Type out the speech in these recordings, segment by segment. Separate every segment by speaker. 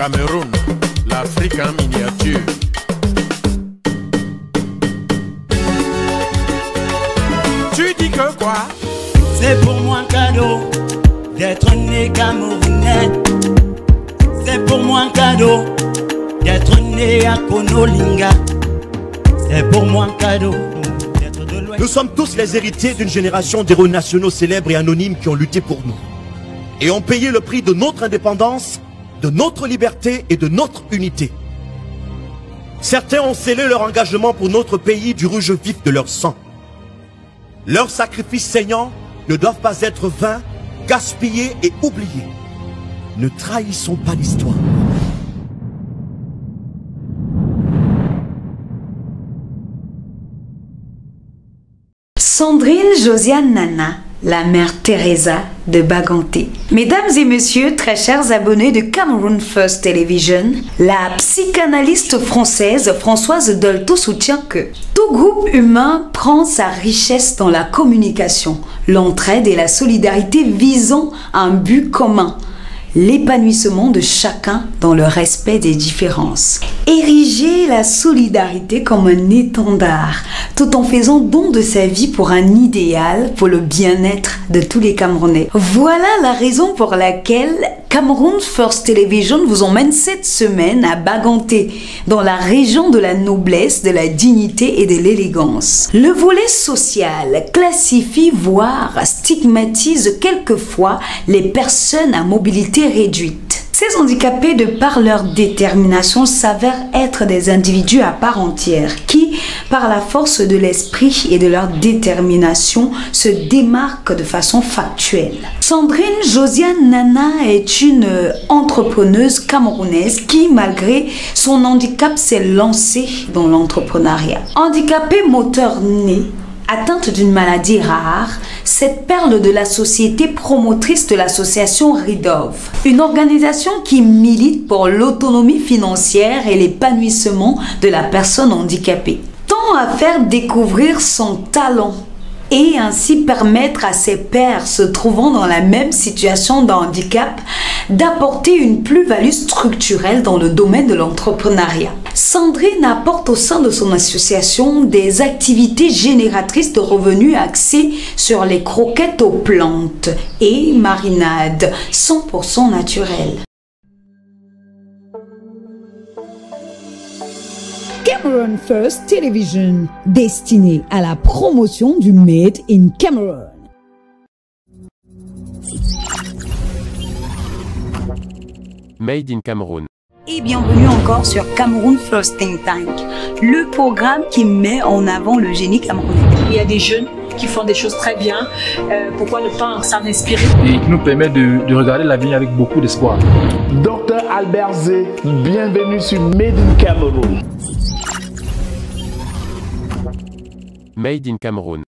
Speaker 1: Cameroun, l'Afrique en miniature. Tu dis que quoi?
Speaker 2: C'est pour moi un cadeau d'être né camerounais. C'est pour moi un cadeau d'être né à Konolinga. C'est pour moi un cadeau d'être de l'Ouest.
Speaker 3: Nous sommes tous les héritiers d'une génération d'héros nationaux célèbres et anonymes qui ont lutté pour nous. Et ont payé le prix de notre indépendance, de notre liberté et de notre unité. Certains ont scellé leur engagement pour notre pays du rouge vif de leur sang. Leurs sacrifices saignants ne doivent pas être vains, gaspillés et oubliés. Ne trahissons pas l'histoire.
Speaker 4: Sandrine Josiane Nana, la mère Teresa de Baganté. Mesdames et messieurs, très chers abonnés de Cameroon First Television, la psychanalyste française Françoise Dolto soutient que tout groupe humain prend sa richesse dans la communication, l'entraide et la solidarité visant un but commun, l'épanouissement de chacun dans le respect des différences. Ériger la solidarité comme un étendard, tout en faisant don de sa vie pour un idéal, pour le bien-être de tous les Camerounais. Voilà la raison pour laquelle Cameroon First Television vous emmène cette semaine à Baganté, dans la région de la noblesse, de la dignité et de l'élégance. Le volet social classifie, voire stigmatise quelquefois les personnes à mobilité réduite. Ces handicapés, de par leur détermination, s'avèrent être des individus à part entière qui, par la force de l'esprit et de leur détermination, se démarquent de façon factuelle. Sandrine Josiane Nana est une entrepreneuse camerounaise qui, malgré son handicap, s'est lancée dans l'entrepreneuriat. Handicapée moteur né, atteinte d'une maladie rare, cette perle de la société promotrice de l'association RIDOV, une organisation qui milite pour l'autonomie financière et l'épanouissement de la personne handicapée, tend à faire découvrir son talent et ainsi permettre à ses pairs se trouvant dans la même situation de handicap d'apporter une plus-value structurelle dans le domaine de l'entrepreneuriat. Sandrine apporte au sein de son association des activités génératrices de revenus axées sur les croquettes aux plantes et marinades 100% naturelles.
Speaker 5: Cameroon First Television, destiné à la promotion du Made in Cameroon.
Speaker 6: Made in Cameroon.
Speaker 4: Et bienvenue encore sur Cameroon First Think Tank, le programme qui met en avant le génie camerounais.
Speaker 7: Il y a des jeunes qui font des choses très bien, pourquoi ne pas s'en inspirer?
Speaker 8: Et qui nous permet de regarder l'avenir avec beaucoup d'espoir.
Speaker 9: Dr Albert Zé, bienvenue sur Made in Cameroon.
Speaker 6: Made in Cameroon.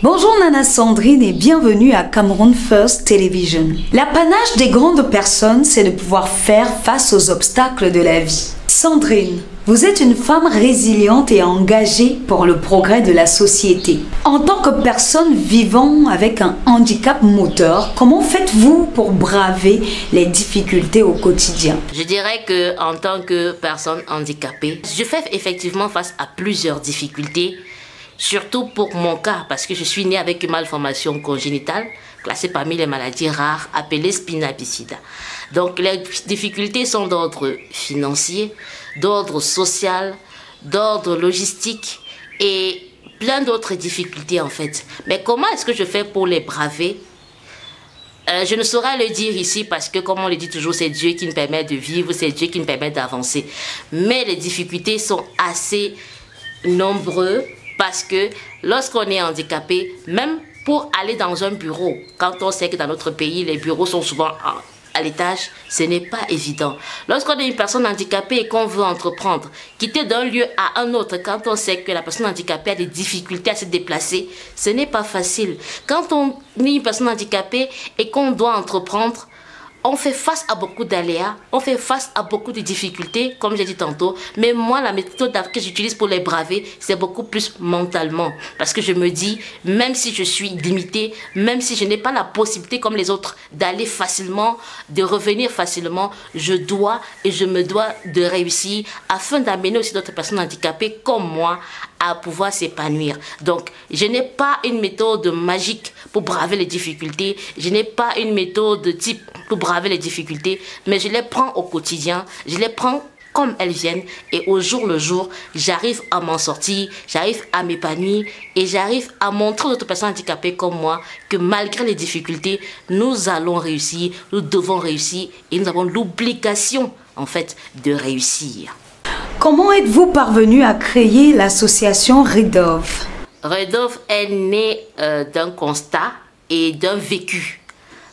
Speaker 4: Bonjour Nana Sandrine et bienvenue à Cameroon First Television. L'apanage des grandes personnes, c'est de pouvoir faire face aux obstacles de la vie. Sandrine, vous êtes une femme résiliente et engagée pour le progrès de la société. En tant que personne vivant avec un handicap moteur, comment faites-vous pour braver les difficultés au quotidien?
Speaker 10: Je dirais que en tant que personne handicapée, je fais effectivement face à plusieurs difficultés. Surtout pour mon cas, parce que je suis née avec une malformation congénitale, classée parmi les maladies rares, appelée spina bifida. Donc les difficultés sont d'ordre financier, d'ordre social, d'ordre logistique et plein d'autres difficultés en fait. Mais comment est-ce que je fais pour les braver? Je ne saurais le dire ici parce que, comme on le dit toujours, c'est Dieu qui nous permet de vivre, c'est Dieu qui nous permet d'avancer. Mais les difficultés sont assez nombreuses. Parce que lorsqu'on est handicapé, même pour aller dans un bureau, quand on sait que dans notre pays, les bureaux sont souvent à l'étage, ce n'est pas évident. Lorsqu'on est une personne handicapée et qu'on veut entreprendre, quitter d'un lieu à un autre, quand on sait que la personne handicapée a des difficultés à se déplacer, ce n'est pas facile. Quand on est une personne handicapée et qu'on doit entreprendre, on fait face à beaucoup d'aléas, on fait face à beaucoup de difficultés, comme j'ai dit tantôt. Mais moi, la méthode que j'utilise pour les braver, c'est beaucoup plus mentalement. Parce que je me dis, même si je suis limitée, même si je n'ai pas la possibilité comme les autres d'aller facilement, de revenir facilement, je dois et je me dois de réussir afin d'amener aussi d'autres personnes handicapées comme moi à pouvoir s'épanouir. Donc, je n'ai pas une méthode magique pour braver les difficultés. Je n'ai pas une méthode de type pour braver les difficultés, mais je les prends au quotidien. Je les prends comme elles viennent et au jour le jour, j'arrive à m'en sortir, j'arrive à m'épanouir et j'arrive à montrer aux autres personnes handicapées comme moi que malgré les difficultés, nous allons réussir, nous devons réussir et nous avons l'obligation en fait de réussir.
Speaker 4: Comment êtes-vous parvenu à créer l'association Redov?
Speaker 10: Redov est né d'un constat et d'un vécu.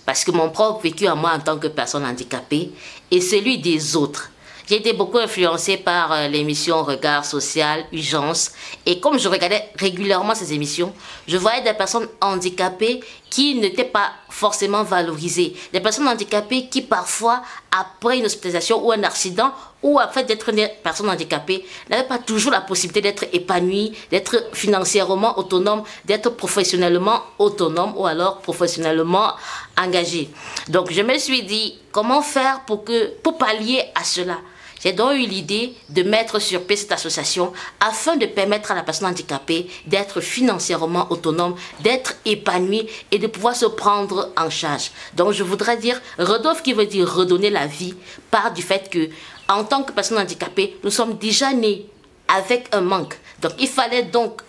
Speaker 10: Parce que mon propre vécu à moi en tant que personne handicapée et celui des autres. J'ai été beaucoup influencée par l'émission Regard Social, Urgence. Et comme je regardais régulièrement ces émissions, je voyais des personnes handicapées qui n'étaient pas forcément valorisées. Des personnes handicapées qui parfois, après une hospitalisation ou un accident, ou après d'être une personne handicapée, n'avaient pas toujours la possibilité d'être épanouie, d'être financièrement autonome, d'être professionnellement autonome ou alors professionnellement engagée. Donc je me suis dit, comment faire pour pallier à cela? J'ai donc eu l'idée de mettre sur pied cette association afin de permettre à la personne handicapée d'être financièrement autonome, d'être épanouie et de pouvoir se prendre en charge. Donc je voudrais dire, Redov qui veut dire redonner la vie, part du fait que en tant que personne handicapée, nous sommes déjà nés avec un manque. Donc il fallait donc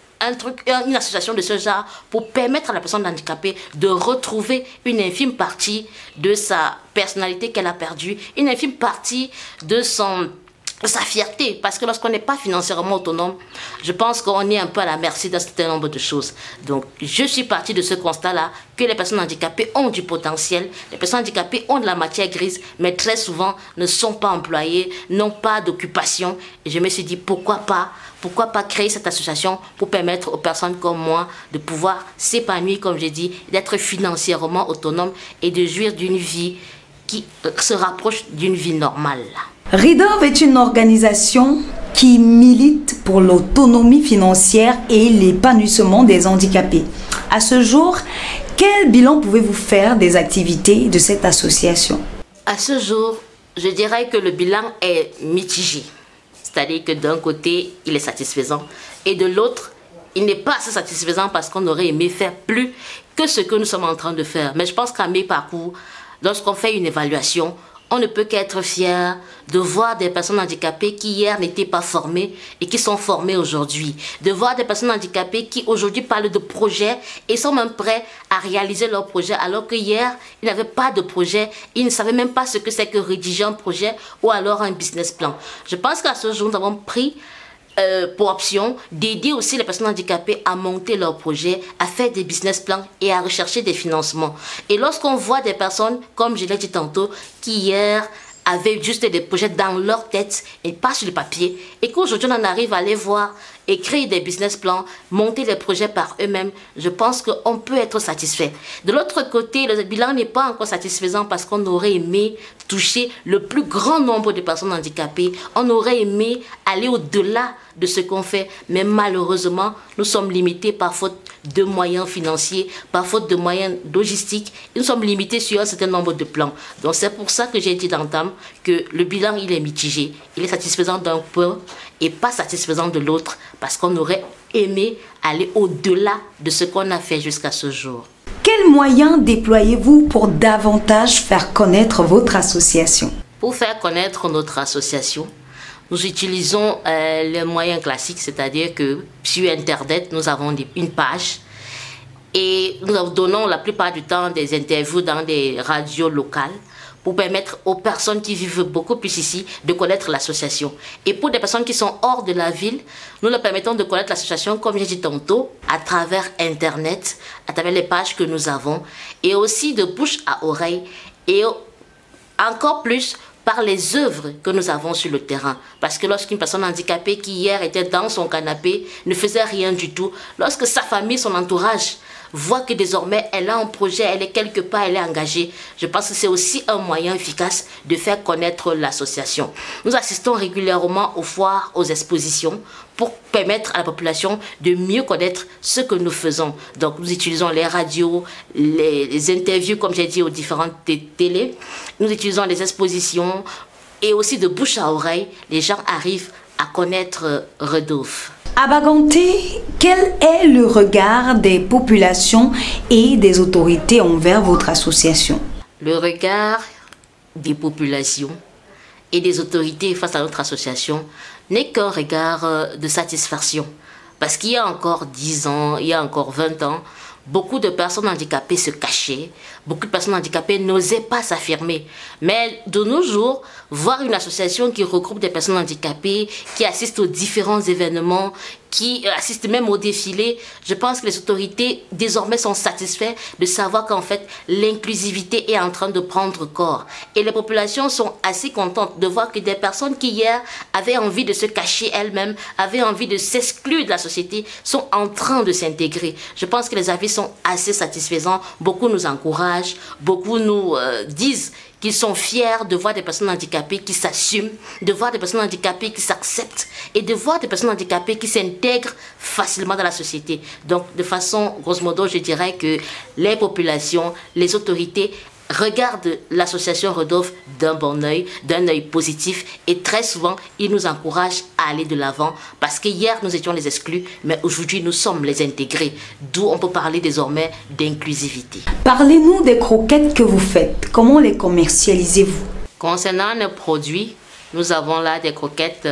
Speaker 10: une association de ce genre pour permettre à la personne handicapée de retrouver une infime partie de sa personnalité qu'elle a perdue, une infime partie de sa fierté, parce que lorsqu'on n'est pas financièrement autonome, je pense qu'on est un peu à la merci d'un certain nombre de choses. Donc, je suis partie de ce constat-là, que les personnes handicapées ont du potentiel, les personnes handicapées ont de la matière grise, mais très souvent ne sont pas employées, n'ont pas d'occupation. Et je me suis dit, pourquoi pas créer cette association pour permettre aux personnes comme moi de pouvoir s'épanouir, comme j'ai dit, d'être financièrement autonome et de jouir d'une vie qui se rapproche d'une vie normale.
Speaker 4: Redov est une organisation qui milite pour l'autonomie financière et l'épanouissement des handicapés. À ce jour, quel bilan pouvez-vous faire des activités de cette association?
Speaker 10: À ce jour, je dirais que le bilan est mitigé. C'est-à-dire que d'un côté, il est satisfaisant et de l'autre, il n'est pas assez satisfaisant parce qu'on aurait aimé faire plus que ce que nous sommes en train de faire. Mais je pense qu'à mes parcours, lorsqu'on fait une évaluation, on ne peut qu'être fier de voir des personnes handicapées qui hier n'étaient pas formées et qui sont formées aujourd'hui. De voir des personnes handicapées qui aujourd'hui parlent de projets et sont même prêts à réaliser leurs projets alors que hier, ils n'avaient pas de projet, ils ne savaient même pas ce que c'est que rédiger un projet ou alors un business plan. Je pense qu'à ce jour, nous avons pris pour option d'aider aussi les personnes handicapées à monter leurs projets, à faire des business plans et à rechercher des financements. Et lorsqu'on voit des personnes, comme je l'ai dit tantôt, qui hier avaient juste des projets dans leur tête et pas sur le papier, et qu'aujourd'hui on en arrive à les voir et créer des business plans, monter les projets par eux-mêmes, je pense qu'on peut être satisfait. De l'autre côté, le bilan n'est pas encore satisfaisant parce qu'on aurait aimé toucher le plus grand nombre de personnes handicapées. On aurait aimé aller au-delà de ce qu'on fait, mais malheureusement, nous sommes limités par faute de moyens financiers, par faute de moyens logistiques. Nous sommes limités sur un certain nombre de plans. Donc c'est pour ça que j'ai dit d'entame que le bilan, il est mitigé. Il est satisfaisant d'un point et pas satisfaisant de l'autre, parce qu'on aurait aimé aller au-delà de ce qu'on a fait jusqu'à ce jour.
Speaker 4: Quels moyens déployez-vous pour davantage faire connaître votre association?
Speaker 10: Pour faire connaître notre association, nous utilisons les moyens classiques, c'est-à-dire que sur Internet, nous avons une page et nous donnons la plupart du temps des interviews dans des radios locales pour permettre aux personnes qui vivent beaucoup plus ici de connaître l'association. Et pour des personnes qui sont hors de la ville, nous leur permettons de connaître l'association, comme j'ai dit tantôt, à travers Internet, à travers les pages que nous avons, et aussi de bouche à oreille, et encore plus par les œuvres que nous avons sur le terrain. Parce que lorsqu'une personne handicapée qui hier était dans son canapé, ne faisait rien du tout, lorsque sa famille, son entourage, voit que désormais elle a un projet, elle est quelque part, elle est engagée. Je pense que c'est aussi un moyen efficace de faire connaître l'association. Nous assistons régulièrement aux foires, aux expositions, pour permettre à la population de mieux connaître ce que nous faisons. Donc nous utilisons les radios, les interviews, comme j'ai dit, aux différentes télés. Nous utilisons les expositions et aussi de bouche à oreille, les gens arrivent à connaître Redolphe.
Speaker 4: À Baganté, quel est le regard des populations et des autorités envers votre association?
Speaker 10: Le regard des populations et des autorités face à notre association n'est qu'un regard de satisfaction. Parce qu'il y a encore 10 ans, il y a encore 20 ans, beaucoup de personnes handicapées se cachaient, beaucoup de personnes handicapées n'osaient pas s'affirmer. Mais de nos jours, voir une association qui regroupe des personnes handicapées, qui assistent aux différents événements, qui assistent même au défilé, je pense que les autorités désormais sont satisfaites de savoir qu'en fait l'inclusivité est en train de prendre corps. Et les populations sont assez contentes de voir que des personnes qui hier avaient envie de se cacher elles-mêmes, avaient envie de s'exclure de la société, sont en train de s'intégrer. Je pense que les avis sont assez satisfaisants. Beaucoup nous encouragent, beaucoup nous disent qu'ils sont fiers de voir des personnes handicapées qui s'assument, de voir des personnes handicapées qui s'acceptent et de voir des personnes handicapées qui s'intègrent facilement dans la société. Donc, de façon, grosso modo, je dirais que les populations, les autorités regardent l'association Redolphe d'un bon œil, d'un œil positif, et très souvent, ils nous encouragent à aller de l'avant parce que hier, nous étions les exclus, mais aujourd'hui, nous sommes les intégrés, d'où on peut parler désormais d'inclusivité.
Speaker 4: Parlez-nous des croquettes que vous faites. Comment les commercialisez-vous?
Speaker 10: Concernant nos produits, nous avons là des croquettes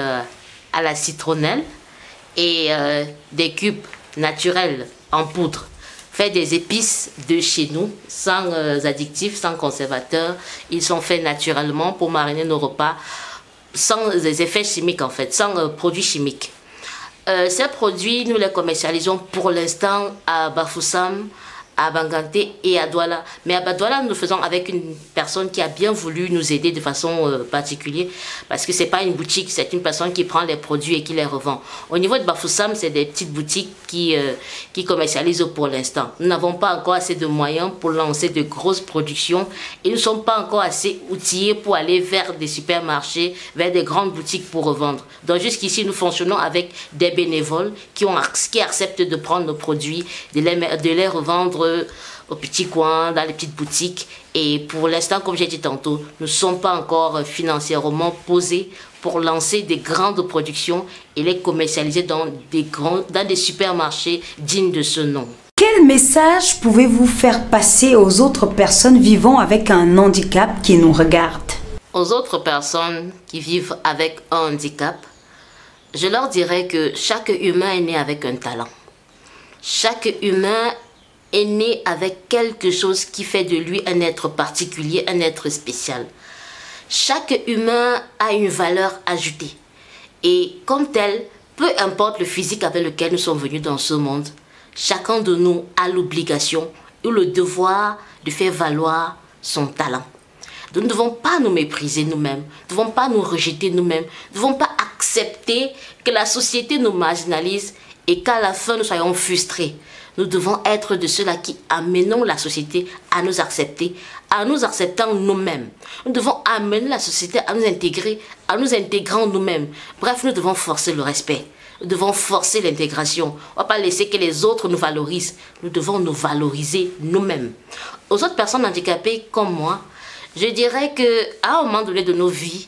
Speaker 10: à la citronnelle et des cubes naturels en poudre. Fait des épices de chez nous, sans additifs, sans conservateurs. Ils sont faits naturellement pour mariner nos repas, sans des effets chimiques en fait, sans produits chimiques. Ces produits, nous les commercialisons pour l'instant à Bafoussam, à Baganté et à Douala. Mais à Douala, nous le faisons avec une personne qui a bien voulu nous aider de façon particulière, parce que ce n'est pas une boutique, c'est une personne qui prend les produits et qui les revend. Au niveau de Bafoussam, c'est des petites boutiques qui commercialisent pour l'instant. Nous n'avons pas encore assez de moyens pour lancer de grosses productions et nous ne sommes pas encore assez outillés pour aller vers des supermarchés, vers des grandes boutiques pour revendre. Donc jusqu'ici, nous fonctionnons avec des bénévoles qui acceptent de prendre nos produits, de les revendre aux petits coins, dans les petites boutiques. Et pour l'instant, comme j'ai dit tantôt, nous ne sommes pas encore financièrement posés pour lancer des grandes productions et les commercialiser dans des supermarchés dignes de ce nom.
Speaker 4: Quel message pouvez-vous faire passer aux autres personnes vivant avec un handicap qui nous regardent?
Speaker 10: Aux autres personnes qui vivent avec un handicap, je leur dirais que chaque humain est né avec un talent. Chaque humain est né avec quelque chose qui fait de lui un être particulier, un être spécial. Chaque humain a une valeur ajoutée. Et comme tel, peu importe le physique avec lequel nous sommes venus dans ce monde, chacun de nous a l'obligation ou le devoir de faire valoir son talent. Nous ne devons pas nous mépriser nous-mêmes, nous ne devons pas nous rejeter nous-mêmes, nous ne devons pas accepter que la société nous marginalise et qu'à la fin nous soyons frustrés. Nous devons être de ceux-là qui amenons la société à nous accepter, à nous acceptant nous-mêmes. Nous devons amener la société à nous intégrer, à nous intégrant nous-mêmes. Bref, nous devons forcer le respect. Nous devons forcer l'intégration. On ne va pas laisser que les autres nous valorisent. Nous devons nous valoriser nous-mêmes. Aux autres personnes handicapées comme moi, je dirais qu'à un moment donné de nos vies,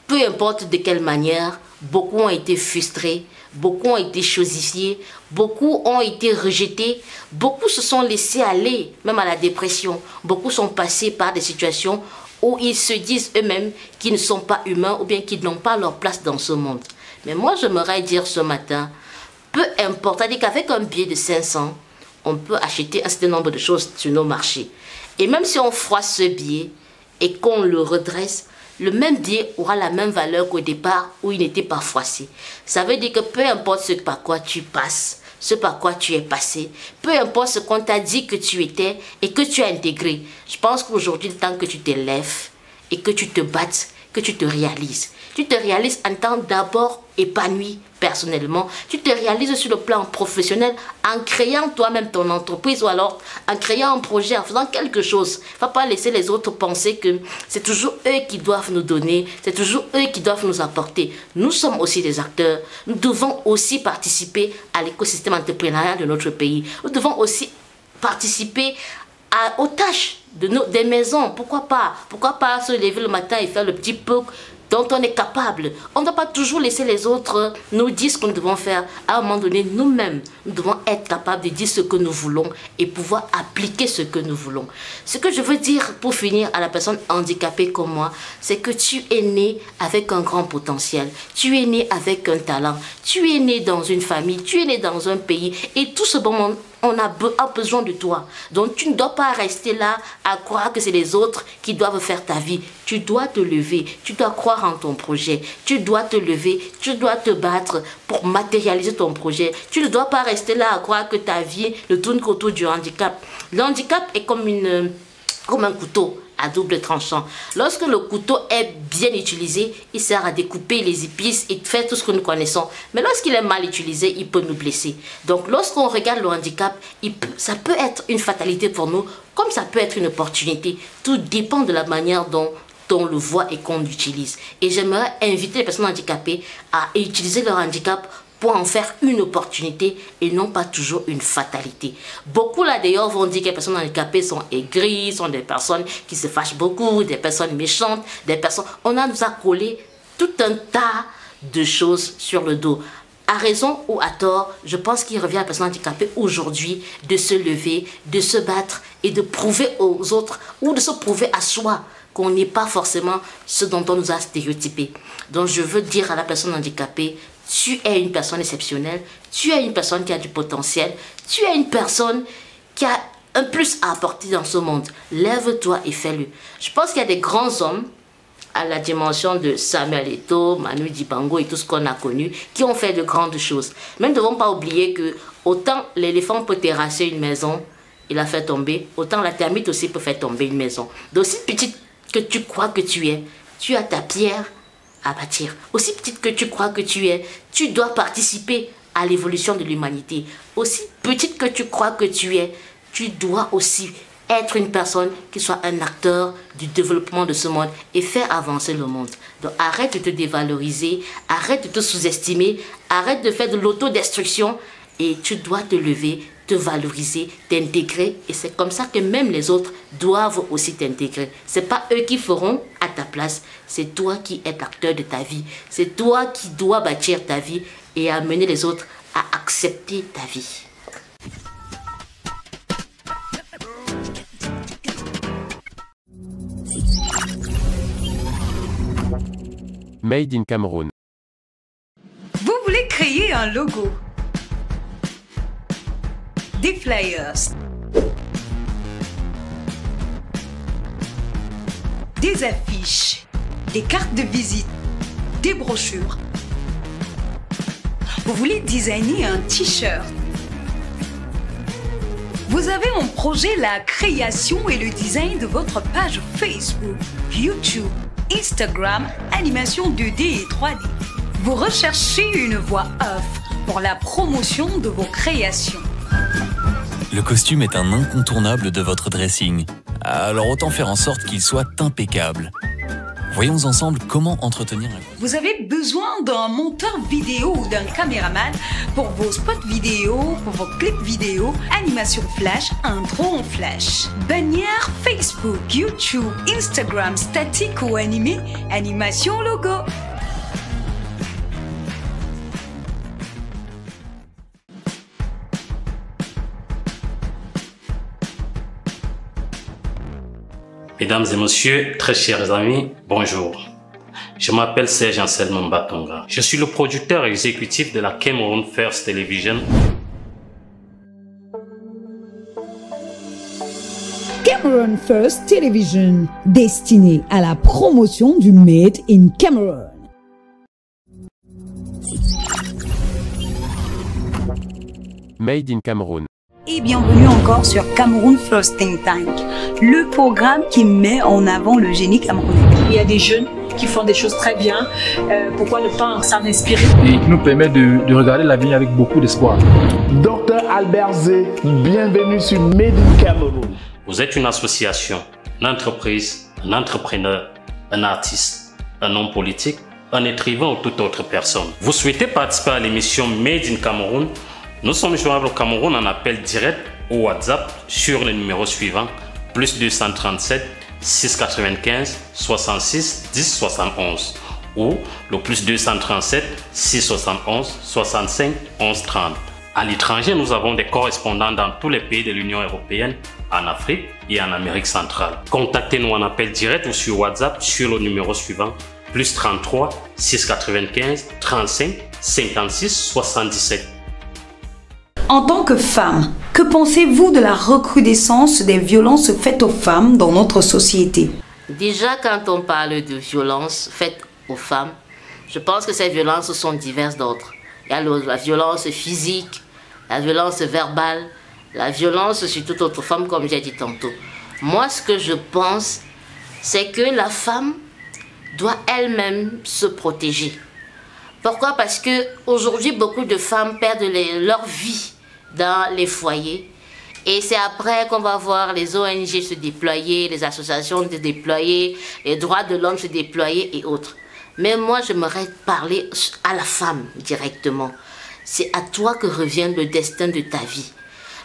Speaker 10: peu importe de quelle manière, beaucoup ont été frustrés, beaucoup ont été chosifiés, beaucoup ont été rejetés, beaucoup se sont laissés aller, même à la dépression. Beaucoup sont passés par des situations où ils se disent eux-mêmes qu'ils ne sont pas humains ou bien qu'ils n'ont pas leur place dans ce monde. Mais moi, j'aimerais dire ce matin, peu importe, c'est-à-dire qu'avec un billet de 500, on peut acheter un certain nombre de choses sur nos marchés. Et même si on froisse ce billet et qu'on le redresse, le même billet aura la même valeur qu'au départ où il n'était pas froissé. Ça veut dire que peu importe ce par quoi tu passes, ce par quoi tu es passé, peu importe ce qu'on t'a dit que tu étais et que tu as intégré, je pense qu'aujourd'hui, le temps que tu t'élèves et que tu te battes, que tu te réalises. Tu te réalises en tant d'abord épanoui personnellement. Tu te réalises sur le plan professionnel en créant toi-même ton entreprise ou alors en créant un projet, en faisant quelque chose. Il ne faut pas laisser les autres penser que c'est toujours eux qui doivent nous donner, c'est toujours eux qui doivent nous apporter. Nous sommes aussi des acteurs. Nous devons aussi participer à l'écosystème entrepreneurial de notre pays. Nous devons aussi participer aux tâches des maisons. Pourquoi pas se lever le matin et faire le petit peu dont on est capable. On ne doit pas toujours laisser les autres nous dire ce que nous devons faire. À un moment donné, nous-mêmes, nous devons être capables de dire ce que nous voulons et pouvoir appliquer ce que nous voulons. Ce que je veux dire pour finir à la personne handicapée comme moi, c'est que tu es né avec un grand potentiel. Tu es né avec un talent. Tu es né dans une famille. Tu es né dans un pays. Et tout ce bon monde, on a besoin de toi. Donc tu ne dois pas rester là à croire que c'est les autres qui doivent faire ta vie. Tu dois te lever, tu dois croire en ton projet. Tu dois te lever, tu dois te battre pour matérialiser ton projet. Tu ne dois pas rester là à croire que ta vie ne tourne qu'autour du handicap. Le handicap est comme un couteau à double tranchant. Lorsque le couteau est bien utilisé, il sert à découper les épices et faire tout ce que nous connaissons. Mais lorsqu'il est mal utilisé, il peut nous blesser. Donc lorsqu'on regarde le handicap, ça peut être une fatalité pour nous, comme ça peut être une opportunité. Tout dépend de la manière dont on le voit et qu'on l'utilise. Et j'aimerais inviter les personnes handicapées à utiliser leur handicap pour en faire une opportunité et non pas toujours une fatalité. Beaucoup là d'ailleurs vont dire que les personnes handicapées sont aigries, sont des personnes qui se fâchent beaucoup, des personnes méchantes, des personnes... On nous a collé tout un tas de choses sur le dos. À raison ou à tort, je pense qu'il revient à la personne handicapée aujourd'hui de se lever, de se battre et de prouver aux autres ou de se prouver à soi qu'on n'est pas forcément ce dont on nous a stéréotypé. Donc je veux dire à la personne handicapée, tu es une personne exceptionnelle, tu es une personne qui a du potentiel, tu es une personne qui a un plus à apporter dans ce monde. Lève-toi et fais-le. Je pense qu'il y a des grands hommes à la dimension de Samuel Eto'o, Manu Dibango et tout ce qu'on a connu, qui ont fait de grandes choses. Mais nous ne devons pas oublier que autant l'éléphant peut terrasser une maison, il la fait tomber, autant la termite aussi peut faire tomber une maison. D'aussi petite que tu crois que tu as ta pierre à bâtir. Aussi petite que tu crois que tu dois participer à l'évolution de l'humanité. Aussi petite que tu crois que tu dois aussi être une personne qui soit un acteur du développement de ce monde et faire avancer le monde. Donc arrête de te dévaloriser, arrête de te sous-estimer, arrête de faire de l'autodestruction et tu dois te lever, te valoriser, t'intégrer et c'est comme ça que même les autres doivent aussi t'intégrer. C'est pas eux qui feront à ta place, c'est toi qui es l'acteur de ta vie. C'est toi qui dois bâtir ta vie et amener les autres à accepter ta vie.
Speaker 6: Made in Cameroun.
Speaker 4: Vous voulez créer un logo, des flyers, des affiches, des cartes de visite, des brochures. Vous voulez designer un t-shirt. Vous avez en projet la création et le design de votre page Facebook, YouTube, Instagram, animation 2D et 3D. Vous recherchez une voix off pour la promotion de vos créations.
Speaker 11: Le costume est un incontournable de votre dressing. Alors autant faire en sorte qu'il soit impeccable. Voyons ensemble comment entretenir un...
Speaker 4: Vous avez besoin d'un monteur vidéo ou d'un caméraman pour vos spots vidéo, pour vos clips vidéo, animation flash, intro en flash, bannière Facebook, YouTube, Instagram statique ou animé, animation logo.
Speaker 12: Mesdames et messieurs, très chers amis, bonjour. Je m'appelle Serge Anselme Mbatonga. Je suis le producteur exécutif de la Cameroon First Television.
Speaker 5: Cameroon First Television, destinée à la promotion du Made in Cameroon.
Speaker 6: Made in Cameroun.
Speaker 4: Et bienvenue encore sur Cameroun First Think Tank, le programme qui met en avant le génie camerounais.
Speaker 7: Il y a des jeunes qui font des choses très bien, pourquoi ne pas s'en inspirer?
Speaker 8: Et qui nous permet de regarder l'avenir avec beaucoup d'espoir.
Speaker 9: Dr Albert Zé, bienvenue sur Made in Cameroun.
Speaker 12: Vous êtes une association, une entreprise, un entrepreneur, un artiste, un homme politique, un écrivain ou toute autre personne. Vous souhaitez participer à l'émission Made in Cameroun? Nous sommes joignables au Cameroun en appel direct au WhatsApp sur le numéro suivant, plus 237 695 66 10 71 ou le plus 237 671 65 11 30. À l'étranger, nous avons des correspondants dans tous les pays de l'Union européenne, en Afrique et en Amérique centrale. Contactez-nous en appel direct ou sur WhatsApp sur le numéro suivant, plus 33 695 35 56 77.
Speaker 4: En tant que femme, que pensez-vous de la recrudescence des violences faites aux femmes dans notre société?
Speaker 10: Déjà, quand on parle de violences faites aux femmes, je pense que ces violences sont diverses d'ordres. Il y a la violence physique, la violence verbale, la violence sur toute autre femme, comme j'ai dit tantôt. Moi, ce que je pense, c'est que la femme doit elle-même se protéger. Pourquoi? Parce qu'aujourd'hui, beaucoup de femmes perdent leur vie dans les foyers. Et c'est après qu'on va voir les ONG se déployer, les associations se déployer, les droits de l'homme se déployer et autres. Mais moi, j'aimerais parler à la femme directement. C'est à toi que revient le destin de ta vie.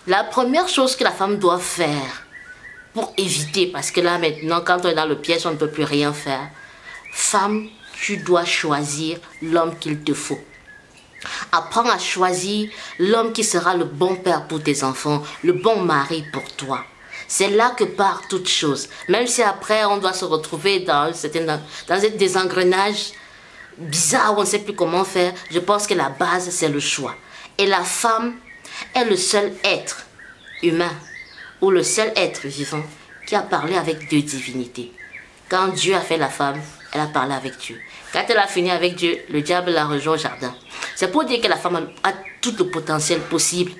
Speaker 10: La première chose que la femme doit faire pour éviter, parce que là maintenant, quand on est dans le piège, on ne peut plus rien faire. Femme, tu dois choisir l'homme qu'il te faut. Apprends à choisir l'homme qui sera le bon père pour tes enfants, le bon mari pour toi. C'est là que part toute chose. Même si après on doit se retrouver dans des engrenages bizarres où on ne sait plus comment faire, je pense que la base c'est le choix. Et la femme est le seul être humain ou le seul être vivant qui a parlé avec deux divinités. Quand Dieu a fait la femme, elle a parlé avec Dieu. Quand elle a fini avec Dieu, le diable l'a rejoint au jardin. C'est pour dire que la femme a tout le potentiel possible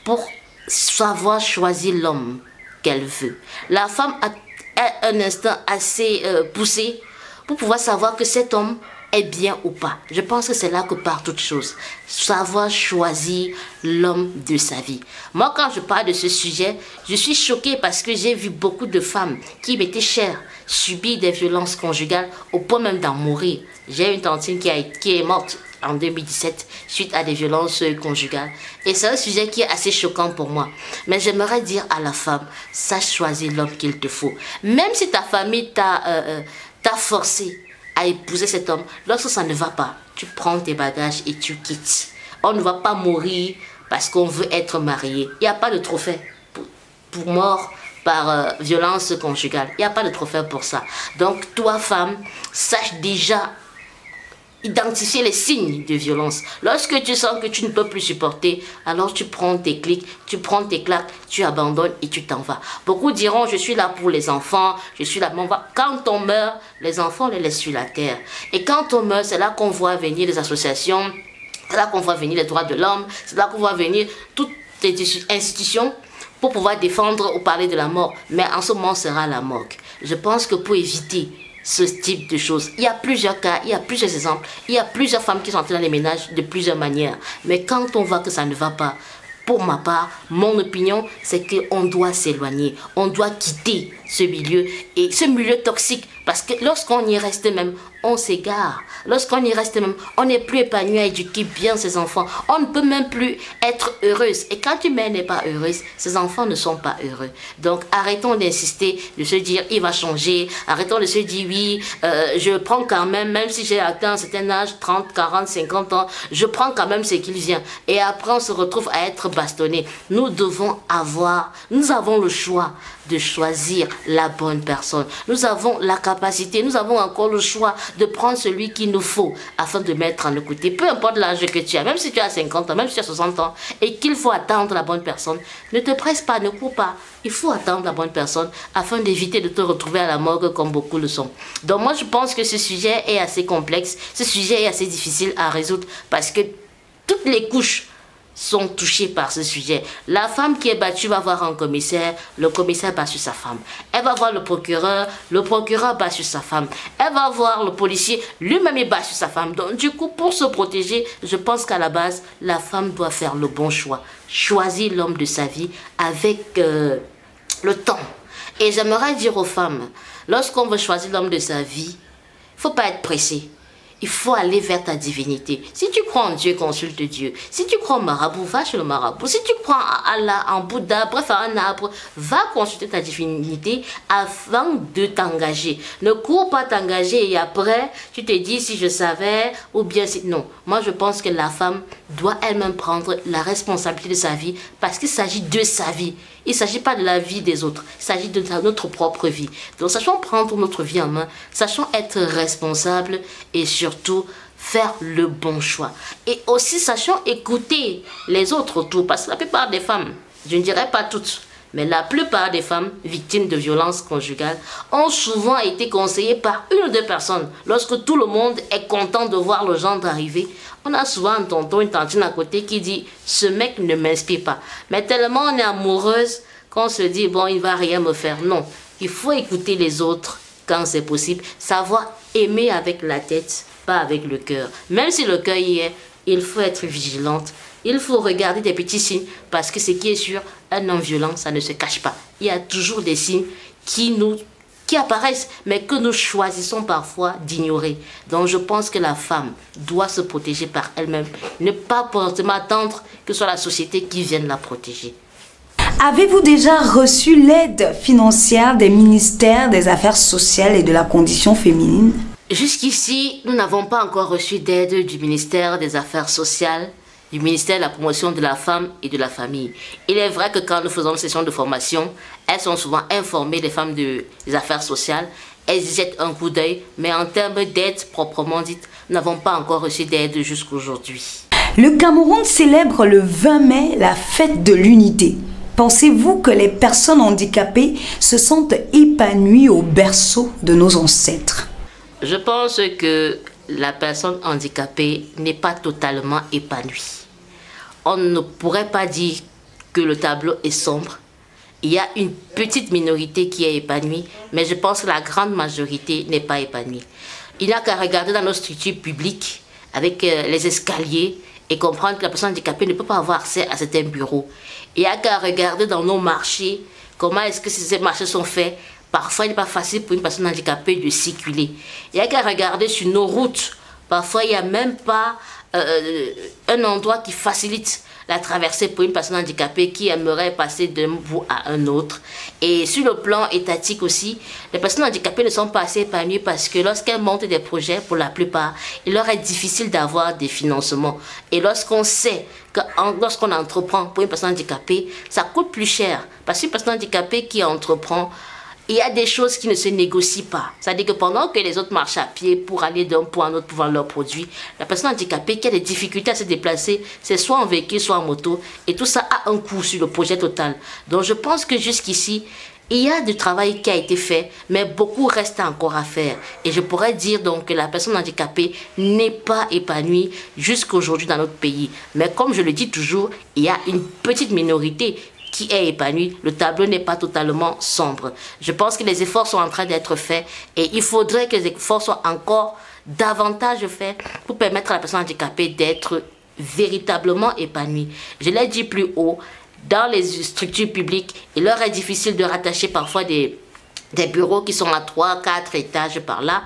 Speaker 10: pour savoir choisir l'homme qu'elle veut. La femme a un instinct assez poussé pour pouvoir savoir que cet homme est bien ou pas. Je pense que c'est là que part toute chose. Savoir choisir l'homme de sa vie. Moi, quand je parle de ce sujet, je suis choquée parce que j'ai vu beaucoup de femmes qui m'étaient chères subir des violences conjugales au point même d'en mourir. J'ai une tantine qui est morte en 2017 suite à des violences conjugales. Et c'est un sujet qui est assez choquant pour moi. Mais j'aimerais dire à la femme, sache choisir l'homme qu'il te faut. Même si ta famille t'a forcé à épouser cet homme, lorsque ça ne va pas, tu prends tes bagages et tu quittes. On ne va pas mourir parce qu'on veut être marié. Il n'y a pas de trophée pour mort par violence conjugale. Il n'y a pas de trophée pour ça. Donc toi, femme, sache déjà identifier les signes de violence. Lorsque tu sens que tu ne peux plus supporter, alors tu prends tes clics, tu prends tes claques, tu abandonnes et tu t'en vas. Beaucoup diront, je suis là pour les enfants, je suis là, mais quand on meurt, les enfants, on les laisse sur la terre. Et quand on meurt, c'est là qu'on voit venir les associations, c'est là qu'on voit venir les droits de l'homme, c'est là qu'on voit venir toutes les institutions pour pouvoir défendre ou parler de la mort. Mais en ce moment, sera la morgue. Je pense que pour éviter ce type de choses, il y a plusieurs cas, il y a plusieurs exemples, il y a plusieurs femmes qui sont entrées dans les ménages de plusieurs manières. Mais quand on voit que ça ne va pas, pour ma part, mon opinion, c'est qu'on doit s'éloigner, on doit quitter ce milieu et ce milieu toxique. Parce que lorsqu'on y reste même, on s'égare. Lorsqu'on y reste même, on n'est plus épanoui à éduquer bien ses enfants. On ne peut même plus être heureuse. Et quand une mère n'est pas heureuse, ses enfants ne sont pas heureux. Donc arrêtons d'insister, de se dire il va changer. Arrêtons de se dire oui, je prends quand même si j'ai atteint un certain âge, 30, 40, 50 ans, je prends quand même ce qu'il vient. Et après on se retrouve à être bastonné. Nous avons le choix de choisir la bonne personne. Nous avons la capacité, nous avons encore le choix de prendre celui qu'il nous faut afin de mettre à nos côtés. Peu importe l'âge que tu as, même si tu as 50 ans, même si tu as 60 ans, et qu'il faut attendre la bonne personne, ne te presse pas, ne cours pas. Il faut attendre la bonne personne afin d'éviter de te retrouver à la morgue comme beaucoup le sont. Donc moi je pense que ce sujet est assez complexe, ce sujet est assez difficile à résoudre parce que toutes les couches sont touchés par ce sujet. La femme qui est battue va voir un commissaire, le commissaire bat sur sa femme. Elle va voir le procureur bat sur sa femme. Elle va voir le policier, lui-même il bat sur sa femme. Donc du coup, pour se protéger, je pense qu'à la base, la femme doit faire le bon choix. Choisir l'homme de sa vie avec le temps. Et j'aimerais dire aux femmes, lorsqu'on veut choisir l'homme de sa vie, il ne faut pas être pressé. Il faut aller vers ta divinité. Si tu crois en Dieu, consulte Dieu. Si tu crois en marabout, va chez le marabout. Si tu crois en Allah, en Bouddha, bref, à un arbre, va consulter ta divinité afin de t'engager. Ne cours pas t'engager et après, tu te dis si je savais ou bien si... Non, moi je pense que la femme doit elle-même prendre la responsabilité de sa vie parce qu'il s'agit de sa vie. Il ne s'agit pas de la vie des autres, il s'agit de notre propre vie. Donc sachons prendre notre vie en main, sachons être responsables et surtout faire le bon choix. Et aussi sachons écouter les autres autour, parce que la plupart des femmes, je ne dirais pas toutes, mais la plupart des femmes victimes de violences conjugales ont souvent été conseillées par une ou deux personnes. Lorsque tout le monde est content de voir le gendre arriver, on a souvent un tonton, une tantine à côté qui dit « ce mec ne m'inspire pas ». Mais tellement on est amoureuse qu'on se dit « bon, il ne va rien me faire ». Non, il faut écouter les autres quand c'est possible. Savoir aimer avec la tête, pas avec le cœur. Même si le cœur y est, il faut être vigilante. Il faut regarder des petits signes parce que ce qui est sûr, un homme violent, ça ne se cache pas. Il y a toujours des signes qui apparaissent, mais que nous choisissons parfois d'ignorer. Donc je pense que la femme doit se protéger par elle-même, ne pas forcément attendre que ce soit la société qui vienne la protéger.
Speaker 4: Avez-vous déjà reçu l'aide financière des ministères des Affaires sociales et de la condition féminine?
Speaker 10: Jusqu'ici, nous n'avons pas encore reçu d'aide du ministère des Affaires sociales, du ministère de la promotion de la femme et de la famille. Il est vrai que quand nous faisons une session de formation, elles sont souvent informées, les femmes des affaires sociales, elles y jettent un coup d'œil, mais en termes d'aide proprement dite, nous n'avons pas encore reçu d'aide jusqu'aujourd'hui.
Speaker 4: Le Cameroun célèbre le 20 mai la fête de l'unité. Pensez-vous que les personnes handicapées se sentent épanouies au berceau de nos ancêtres?
Speaker 10: Je pense que la personne handicapée n'est pas totalement épanouie. On ne pourrait pas dire que le tableau est sombre. Il y a une petite minorité qui est épanouie, mais je pense que la grande majorité n'est pas épanouie. Il n'y a qu'à regarder dans nos structures publiques, avec les escaliers, et comprendre que la personne handicapée ne peut pas avoir accès à certains bureaux. Il n'y a qu'à regarder dans nos marchés, comment est-ce que ces marchés sont faits. Parfois, il n'est pas facile pour une personne handicapée de circuler. Il n'y a qu'à regarder sur nos routes. Parfois, il n'y a même pas un endroit qui facilite la traversée pour une personne handicapée qui aimerait passer d'un bout à un autre. Et sur le plan étatique aussi, les personnes handicapées ne sont pas assez épanouies parce que lorsqu'elles montent des projets, pour la plupart, il leur est difficile d'avoir des financements. Et lorsqu'on sait que lorsqu'on entreprend pour une personne handicapée, ça coûte plus cher. Parce qu'une personne handicapée qui entreprend, il y a des choses qui ne se négocient pas. C'est-à-dire que pendant que les autres marchent à pied pour aller d'un point à un autre pour vendre leurs produits, la personne handicapée qui a des difficultés à se déplacer, c'est soit en véhicule, soit en moto. Et tout ça a un coût sur le projet total. Donc je pense que jusqu'ici, il y a du travail qui a été fait, mais beaucoup reste encore à faire. Et je pourrais dire donc que la personne handicapée n'est pas épanouie jusqu'aujourd'hui dans notre pays. Mais comme je le dis toujours, il y a une petite minorité qui est épanouie. Le tableau n'est pas totalement sombre. Je pense que les efforts sont en train d'être faits et il faudrait que les efforts soient encore davantage faits pour permettre à la personne handicapée d'être véritablement épanouie. Je l'ai dit plus haut, dans les structures publiques, il leur est difficile de rattacher parfois des bureaux qui sont à 3, 4 étages par là.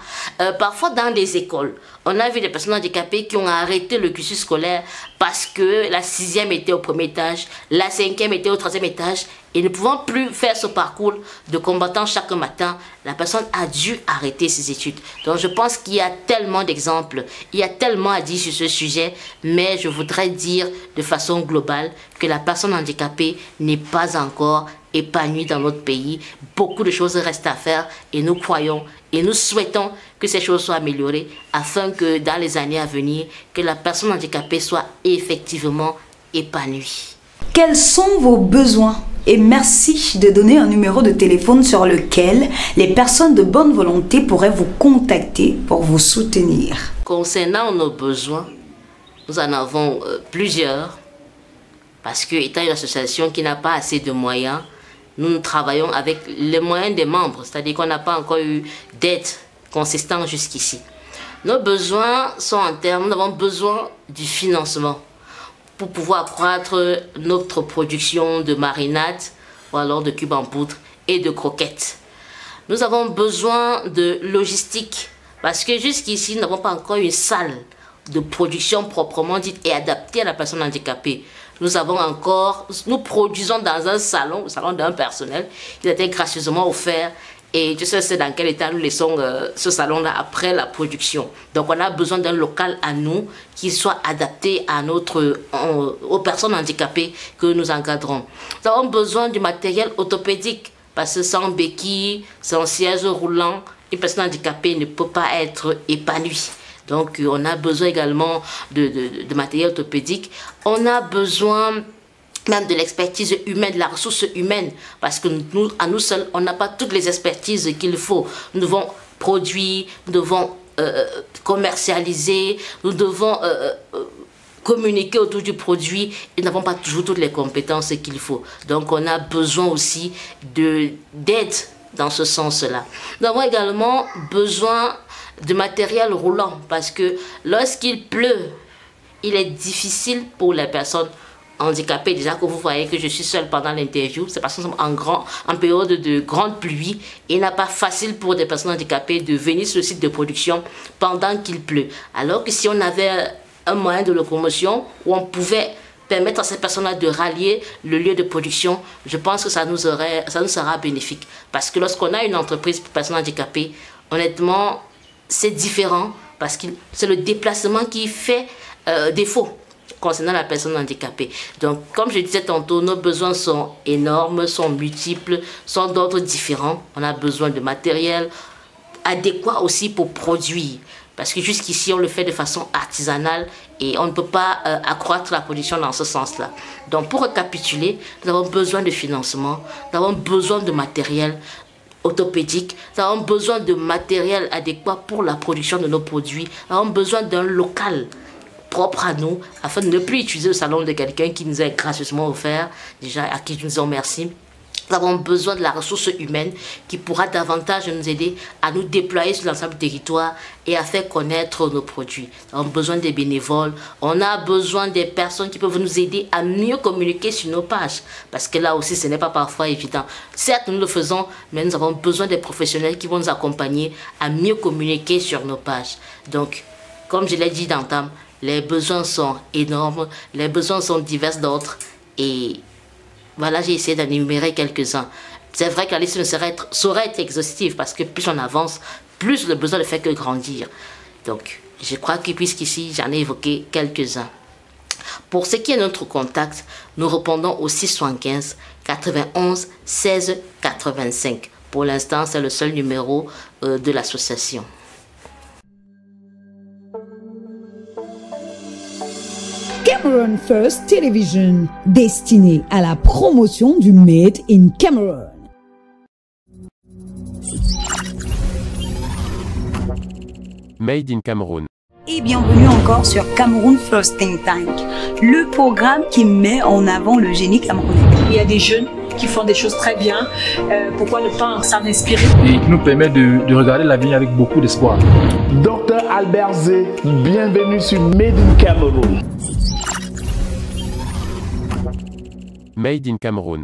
Speaker 10: Parfois dans les écoles, on a vu des personnes handicapées qui ont arrêté le cursus scolaire parce que la 6e était au premier étage, la 5e était au 3e étage. Et ne pouvant plus faire ce parcours de combattant chaque matin, la personne a dû arrêter ses études. Donc je pense qu'il y a tellement d'exemples, il y a tellement à dire sur ce sujet, mais je voudrais dire de façon globale que la personne handicapée n'est pas encore épanouie dans notre pays. Beaucoup de choses restent à faire et nous croyons et nous souhaitons que ces choses soient améliorées afin que dans les années à venir, que la personne handicapée soit effectivement épanouie.
Speaker 4: Quels sont vos besoins? Et merci de donner un numéro de téléphone sur lequel les personnes de bonne volonté pourraient vous contacter pour vous soutenir.
Speaker 10: Concernant nos besoins, nous en avons plusieurs. Parce que, étant une association qui n'a pas assez de moyens, nous travaillons avec les moyens des membres, c'est-à-dire qu'on n'a pas encore eu d'aide consistante jusqu'ici. Nos besoins sont en termes, nous avons besoin du financement pour pouvoir accroître notre production de marinade ou alors de cubes en poudre et de croquettes. Nous avons besoin de logistique parce que jusqu'ici, nous n'avons pas encore une salle de production proprement dite et adaptée à la personne handicapée. Nous produisons dans un salon, le salon d'un personnel, qui a été gracieusement offert. Et je sais dans quel état nous laissons ce salon-là après la production. Donc on a besoin d'un local à nous qui soit adapté à aux personnes handicapées que nous encadrons. Nous avons besoin du matériel orthopédique parce que sans béquille, sans siège roulant, une personne handicapée ne peut pas être épanouie. Donc on a besoin également de matériel orthopédique. On a besoin même de l'expertise humaine, de la ressource humaine, parce que à nous seuls, on n'a pas toutes les expertises qu'il faut. Nous devons produire, nous devons commercialiser, nous devons communiquer autour du produit et nous n'avons pas toujours toutes les compétences qu'il faut. Donc on a besoin aussi d'aide dans ce sens-là. Nous avons également besoin de matériel roulant, parce que lorsqu'il pleut, il est difficile pour les personnes handicapés. Déjà que vous voyez que je suis seule pendant l'interview, c'est parce que nous sommes en période de grande pluie et il n'est pas facile pour des personnes handicapées de venir sur le site de production pendant qu'il pleut. Alors que si on avait un moyen de locomotion où on pouvait permettre à ces personnes-là de rallier le lieu de production, je pense que ça nous sera bénéfique. Parce que lorsqu'on a une entreprise pour personnes handicapées, honnêtement, c'est différent parce que c'est le déplacement qui fait défaut concernant la personne handicapée. Donc, comme je disais tantôt, nos besoins sont énormes, sont multiples, sont d'ordre différents. On a besoin de matériel adéquat aussi pour produire. Parce que jusqu'ici, on le fait de façon artisanale et on ne peut pas accroître la production dans ce sens-là. Donc, pour récapituler, nous avons besoin de financement, nous avons besoin de matériel orthopédique, nous avons besoin de matériel adéquat pour la production de nos produits, nous avons besoin d'un local propre à nous, afin de ne plus utiliser le salon de quelqu'un qui nous a gracieusement offert, déjà à qui nous disons merci. Nous avons besoin de la ressource humaine qui pourra davantage nous aider à nous déployer sur l'ensemble du territoire et à faire connaître nos produits. Nous avons besoin des bénévoles, on a besoin des personnes qui peuvent nous aider à mieux communiquer sur nos pages. Parce que là aussi, ce n'est pas parfois évident. Certes, nous le faisons, mais nous avons besoin des professionnels qui vont nous accompagner à mieux communiquer sur nos pages. Donc, comme je l'ai dit d'entame, les besoins sont énormes, les besoins sont divers d'autres et voilà, j'ai essayé d'en énumérer quelques-uns. C'est vrai que la liste ne saurait être exhaustive parce que plus on avance, plus le besoin ne fait que grandir. Donc, je crois que puisqu'ici, j'en ai évoqué quelques-uns. Pour ce qui est de notre contact, nous répondons au 675 91 16 85. Pour l'instant, c'est le seul numéro de l'association.
Speaker 5: Cameroon First Television, destiné à la promotion du Made in Cameroon.
Speaker 6: Made in Cameroon.
Speaker 4: Et bienvenue encore sur Cameroon First Think Tank, le programme qui met en avant le génie camerounais.
Speaker 7: Il y a des jeunes qui font des choses très bien, pourquoi ne pas s'en inspirer?
Speaker 8: Et qui nous permet de regarder l'avenir avec beaucoup d'espoir.
Speaker 9: Dr Albert Zé, bienvenue sur Made in Cameroon.
Speaker 6: Made in Cameroon.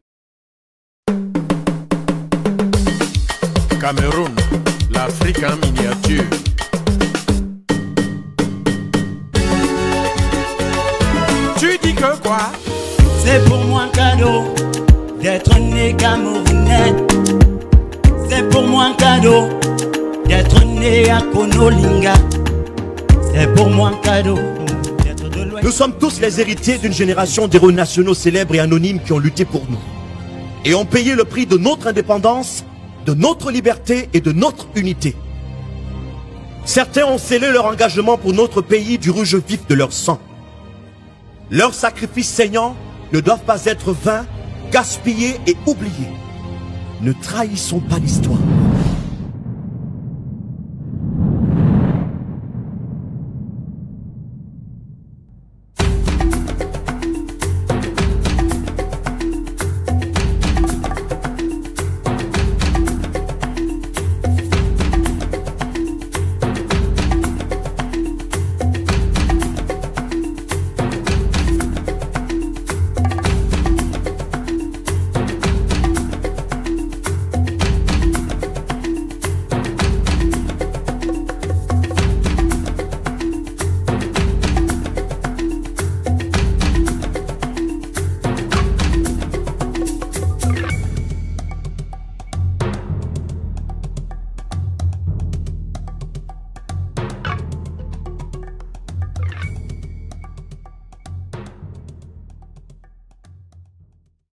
Speaker 1: Cameroun, l'Afrique en miniature. Tu dis que quoi?
Speaker 2: C'est pour moi un cadeau d'être né camerounais. C'est pour moi un cadeau d'être né à Konolinga. C'est pour moi un cadeau.
Speaker 3: Nous sommes tous les héritiers d'une génération d'héros nationaux célèbres et anonymes qui ont lutté pour nous. Et ont payé le prix de notre indépendance, de notre liberté et de notre unité. Certains ont scellé leur engagement pour notre pays du rouge vif de leur sang. Leurs sacrifices saignants ne doivent pas être vains, gaspillés et oubliés. Ne trahissons pas l'histoire.